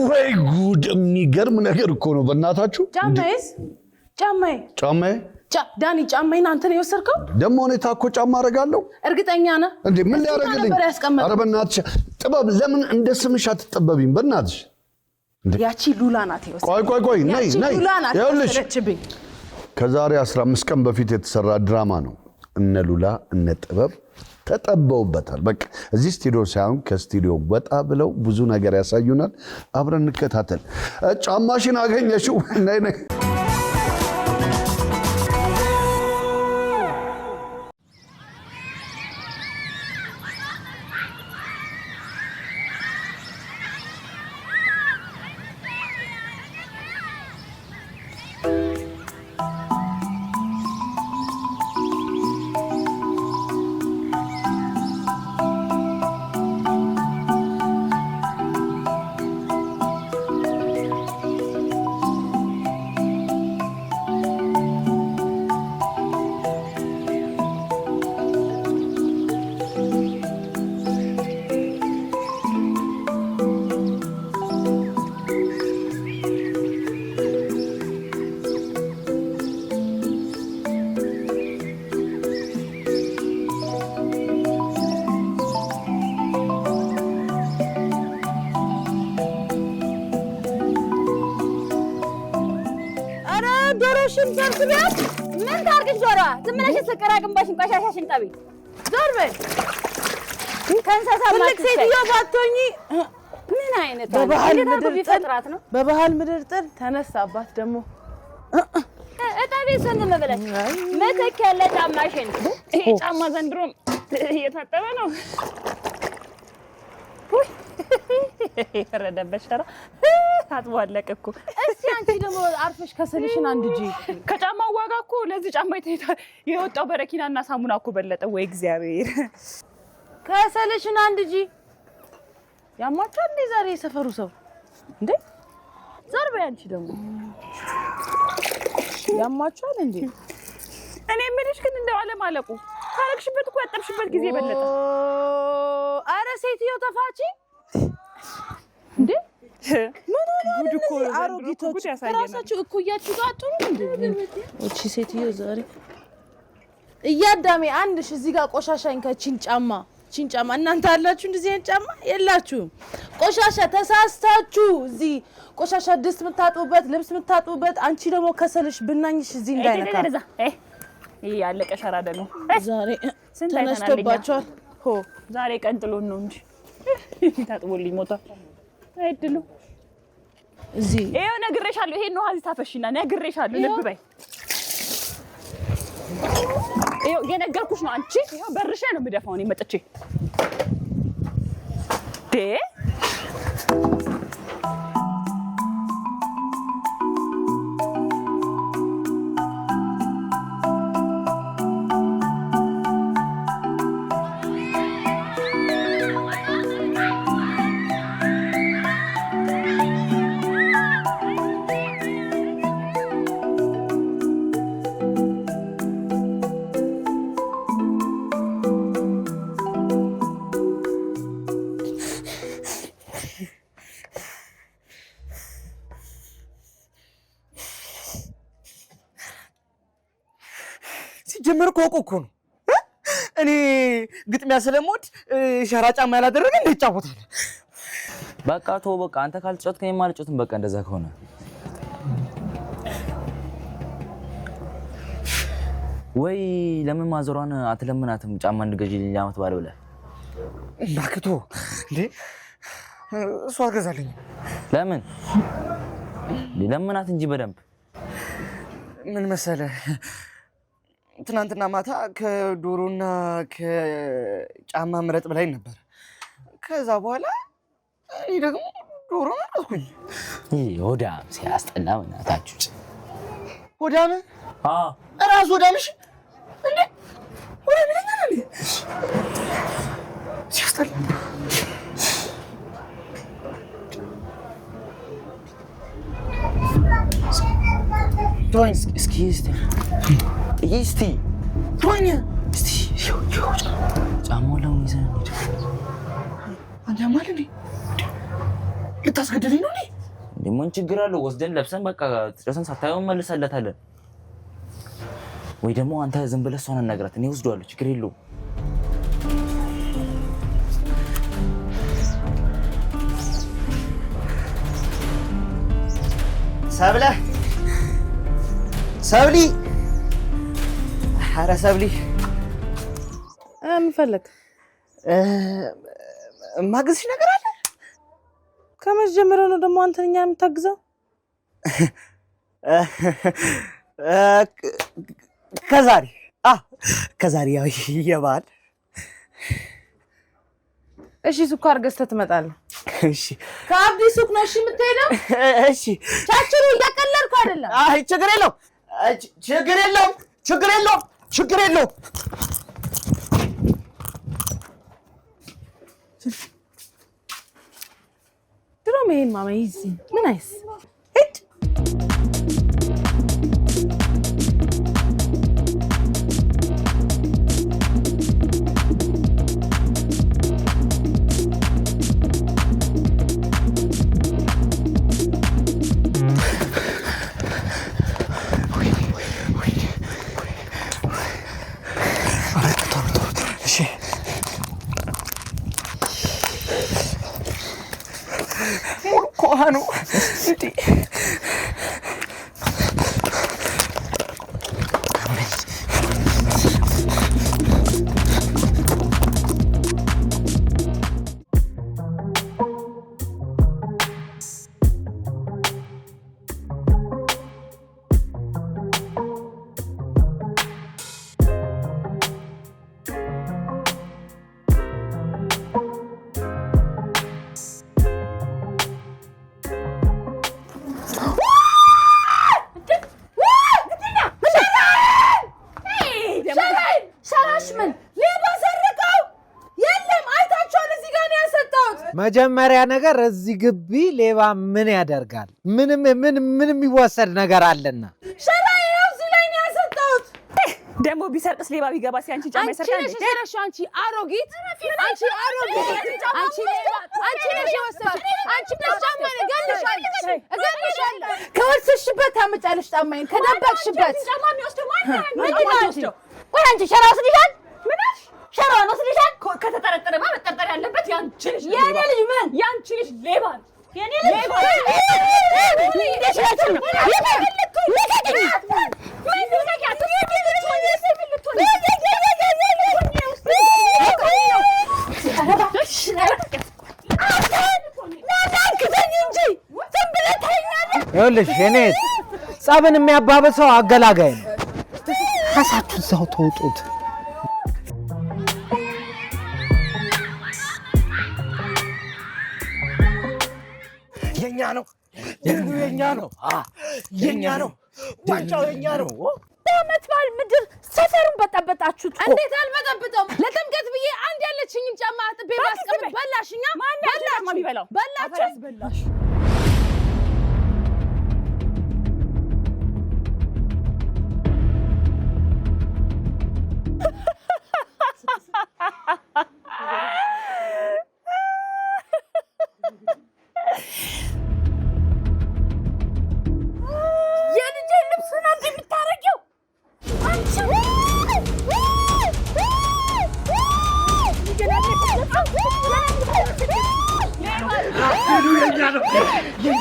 ወይ ጉድ የሚገርም ነገር እኮ ነው በእናታችሁ ጫማዬ ዳኒ ጫማዬን አንተ ነው የወሰድከው ደሞ እኔ ታኮ ጫማ አረጋለሁ እርግጠኛ ነህ እንዴ ምን ሊያረጋልኝ ኧረ በእናትሽ ጥበብ ለምን እንደ ስምሽ አትጠበቢም በእናትሽ ያቺ ሉላ ናት የወሰድከው ቆይ ነይ ይኸውልሽ ከዛሬ 15 ቀን በፊት የተሰራ ድራማ ነው እነ ሉላ እነ ጥበብ ተጠበውበታል በቃ እዚህ ስቱዲዮ ሳይሆን ከስቱዲዮ ወጣ ብለው ብዙ ነገር ያሳዩናል አብረን እንከታተል ጫማሽን አገኘሽው ነይ ዶሮሽን ዘርግቢያት ምን ታርግሽ ዶሮ ዝምነሽ ተቀራቅምባሽን ቆሻሻሽን ጠቢ ዞር በል ከንሰሳ ማለት ሴትዮ ባትሆኚ ምን አይነት በባህል ምድር ቢፈጥራት ነው በባህል ምድር ጥር ተነሳባት ደሞ እጣቢ ሰንደም በለሽ መተክ ያለ ጫማሽን ይሄ ጫማ ዘንድሮ እየታጠበ ነው ረደበሽራ ታጥዋለቅ እኮ እስቲ አንቺ ደሞ አርፈሽ ከሰልሽን አንድ ጂ ከጫማው ዋጋ እኮ ለዚህ ጫማ የወጣው በረኪናና ሳሙና እኮ በለጠ ወይ እግዚአብሔር ከሰልሽን አንድ ጂ ያማቻል እንዴ ዛሬ የሰፈሩ ሰው እንዴ ዛሬ አንቺ ደሞ ያማቻል እንዴ እኔ ምንሽ ግን እንደው አለማለቁ ታረክሽበት እኮ ያጠብሽበት ጊዜ በለጠ አረ ሴትዮ ተፋቺ እንዴ ምን ሆነ እኮ አሮጊቶች ራሳችሁ እኩያችሁ ጋጥሩ እንዴ እቺ ሴትዮ ዛሬ እያዳሜ አንድሽ እዚህ ጋር ቆሻሻኝ ከቺን ጫማ እናንተ አላችሁ እንደዚህ አይነት ጫማ የላችሁም ቆሻሻ ተሳስታችሁ እዚህ ቆሻሻ ድስት ምታጡበት ልብስ ምታጡበት አንቺ ደግሞ ከሰልሽ ብናኝሽ እዚህ እንዳይነካ ያለቀ ሸራደ ነው ዛሬ ተነስተባችኋል ሆ ዛሬ ቀንጥሎን ነው እንጂ ታጥቦልኝ ሞታ አይደሉ እዚህ ይሄው ነግሬሻለሁ ይሄን ነው ሀዚ ታፈሽና ነግሬሻለሁ ልብ በይ ይሄው የነገርኩሽ ነው አንቺ ይሄው በርሽ ነው ምደፋው ነው መጥቼ ጀመር ኮኮ ነው እኔ ግጥሚያ ስለሞድ ሸራ ጫማ ያላደረገ እንጫወታለን በቃ ተው በቃ አንተ ካልተጫወትከኝ ማልጫወትም በቃ እንደዛ ከሆነ ወይ ለምን ማዘሯን አትለምናትም ጫማ እንድገዢልኝ ለአመት ባለው ላይ ባክቶ እንዴ እሷ አገዛልኝ ለምናት እንጂ በደንብ ምን መሰለህ ትናንትና ማታ ከዶሮና ከጫማ ምረጥ በላይ ነበር ከዛ በኋላ እኔ ደግሞ ዶሮ መረጥኩኝ ሆዳም ሲያስጠላ እናታችሁ ሆዳም ራስ ሆዳምሽ እንዴ ሆዳም ይለኛል ሲያስጠላ ጆይንስ እስኪ ቶኛ እስቲ ጫማው ለምን ይዘን አንተ ማለት ነው ልታስገድልኝ ነው? ምን ችግር አለው? ወስደን ለብሰን በቃ ጨርሰን ሳታየው መልሰለታለን። ወይ ደግሞ አንተ ዝም ብለህ እሷን አናግራት፣ እኔ ወስደዋለሁ፣ ችግር የለውም። ሰብሊ፣ ኧረ ሰብሊ ምን ፈለግ? ማግዝሽ ነገር አለ? ከመቼ ጀምረህ ነው ደግሞ አንተ እኛን የምታግዘው? ከዛሬ ያው የበዓል። እሺ ስኳር ገዝተህ ትመጣለህ። እሺ ከአብዲ ሱቅ ነው እሺ የምትሄደው? እሺ ቻችሩ እያቀለድኩ አይደለም። አይ ችግር የለውም። ድሮም ይሄን ማማ ይዚ ምን አይስ ኮሃኑ እንዴ መጀመሪያ ነገር እዚህ ግቢ ሌባ ምን ያደርጋል? ምንም የሚወሰድ ነገር አለና ሸራይ ነው እዚህ ላይ ነው ያሰጣሁት። ደግሞ ቢሰርቅስ ሌባ ቢገባ ሲያንቺ ጫማ ይሰርቃል እንዴ? አንቺ አሮጊት፣ አንቺ ነሽ የወሰድሽው። አንቺ ነሽ ጫማዬን እገልሻለሁ። ከወሰድሽበት ታመጫለሽ ጫማዬን ከደበቅሽበት። ጫማ የሚወስደው ማን ነው? ቆይ አንቺ ሸራ ወስድሻል? ምንሽ ሸራ ወስድሻል? ከተጠረጠረማ መጠርጠር ያለበት ያንቺ ልጅ ነው። የኔ ልጅ ምን? ያንቺ ልጅ ሌባ ነው። የኔ ልጅ ሌባ ነው። ይኸውልሽ የኔ ጸብን የሚያባብሰው አገላጋይ ነው። ራሳችሁ እዛው ተውጡት። የኛ ነው ድሉ፣ የኛ ነው፣ የኛ ነው፣ ዋንጫው የኛ ነው። በዓመት በዓል ምድር ሰፈሩን በጠበጣችሁት። እንዴት አልበጠብጠውም? ለጥምቀት ብዬ አንድ ያለችኝን ጫማ አጥቤ ባስቀምጥ በላሽኛ። በላሽ የኛ